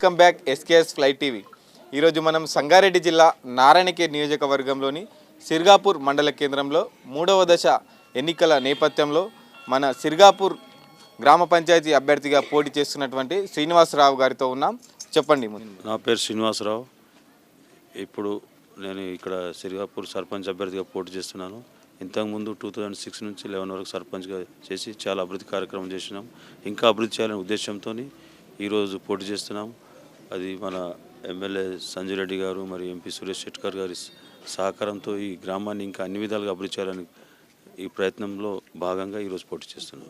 Welcome back SKS fly TV. ఈరోజు మనం సంగారెడ్డి జిల్లా నారాయణఖేడ్ నియోజకవర్గంలోని సిర్గాపూర్ మండల కేంద్రంలో 3వ దశ ఎన్నికల నేపథ్యంలో మన సిర్గాపూర్ గ్రామ పంచాయతీ అభ్యర్థిగా పోటీ చేస్తున్నటువంటి శ్రీనివాసరావు గారితో ఉన్నాం. చెప్పండి. నా పేరు శ్రీనివాసరావు. ఇప్పుడు నేను ఇక్కడ సిర్గాపూర్ సర్పంచ్ అభ్యర్థిగా పోటీ చేస్తున్నాను. ఇంతకుముందు 2006 నుంచి 11 వరకు సర్పంచ్గా చేసి చాలా అభివృద్ధి కార్యక్రమం చేసినాం. ఇంకా అభివృద్ధి చేయాలనే ఉద్దేశంతో ఈరోజు పోటీ చేస్తున్నాం. అది మన ఎమ్మెల్యే సంజయ్ రెడ్డి గారు మరియు ఎంపీ సురేష్ షెట్కర్ గారి సహకారంతో ఈ గ్రామాన్ని ఇంకా అన్ని విధాలుగా అభివృద్ధి చేయాలని ఈ ప్రయత్నంలో భాగంగా ఈరోజు పోటీ చేస్తున్నాం.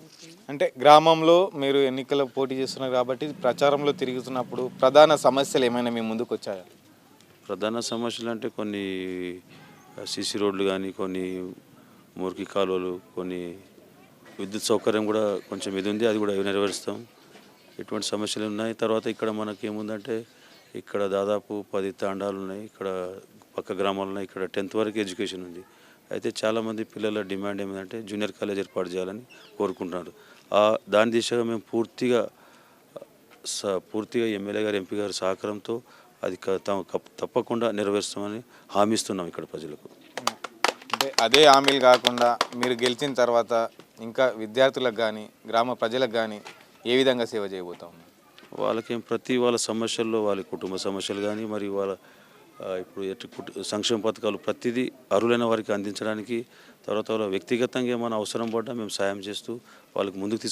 అంటే గ్రామంలో మీరు ఎన్నికల పోటీ చేస్తున్నారు కాబట్టి ప్రచారంలో తిరుగుతున్నప్పుడు ప్రధాన సమస్యలు ఏమైనా మీ ముందుకు వచ్చాయా? ప్రధాన సమస్యలు అంటే కొన్ని సీసీ రోడ్లు కానీ, కొన్ని మురికి కాలువలు, కొన్ని విద్యుత్ సౌకర్యం కూడా కొంచెం ఇది ఉంది, అది కూడా నెరవేరుస్తాం. ఎటువంటి సమస్యలు ఉన్నాయి. తర్వాత ఇక్కడ మనకి ఏముందంటే ఇక్కడ దాదాపు 10 తాండాలు ఉన్నాయి. ఇక్కడ పక్క గ్రామాలు ఉన్నాయి. ఇక్కడ 10th వరకు ఎడ్యుకేషన్ ఉంది. అయితే చాలామంది పిల్లల డిమాండ్ ఏమిటంటే జూనియర్ కాలేజ్ ఏర్పాటు చేయాలని కోరుకుంటున్నారు. దాని దిశగా మేము పూర్తిగా ఎమ్మెల్యే గారు, ఎంపీ గారి సహకారంతో అది తప్పకుండా నెరవేరుస్తామని హామీ ఇస్తున్నాం ఇక్కడ ప్రజలకు. అంటే అదే హామీలు కాకుండా మీరు గెలిచిన తర్వాత ఇంకా విద్యార్థులకు కానీ గ్రామ ప్రజలకు కానీ ఏ విధంగా సేవ చేయబోతా ఉన్నారు? వాళ్ళకి వాళ్ళ సమస్యల్లో వాళ్ళ కుటుంబ సమస్యలు కానీ, మరి వాళ్ళ ఇప్పుడు సంక్షేమ పథకాలు ప్రతిదీ అర్హులైన వారికి అందించడానికి, తర్వాత వాళ్ళ వ్యక్తిగతంగా ఏమైనా అవసరం పడ్డా మేము సాయం చేస్తూ వాళ్ళకి ముందుకు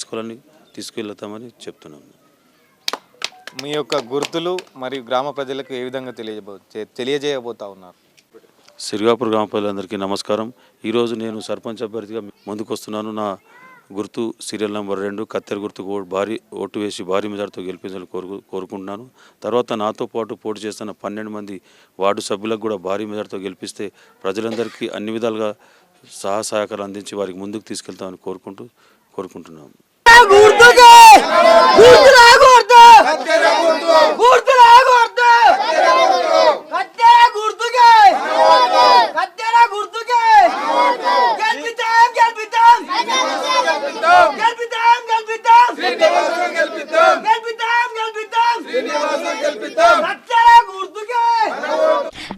తీసుకెళ్తామని చెప్తున్నాము. మీ యొక్క గుర్తులు మరియు గ్రామ ప్రజలకు ఏ విధంగా తెలియజేయబోతా ఉన్నారు? సిర్గాపూర్ గ్రామ ప్రజలందరికీ నమస్కారం. ఈరోజు నేను సర్పంచ్ అభ్యర్థిగా ముందుకు వస్తున్నాను. నా గుర్తు సీరియల్ నెంబర్ 2 కత్తెర గుర్తుకు ఓటు వేసి భారీ మెజార్టీతో గెలిపించాలని కోరుకుంటున్నాను. తర్వాత నాతో పాటు పోటీ చేస్తున్న 12 మంది వార్డు సభ్యులకు కూడా భారీ మెజార్టీతో గెలిపిస్తే ప్రజలందరికీ అన్ని విధాలుగా సహకారం అందించి వారికి ముందుకు తీసుకెళ్తామని కోరుకుంటున్నాను.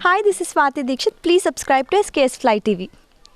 Hi, this is Swati Dikshit. Please subscribe to SKS Fly TV.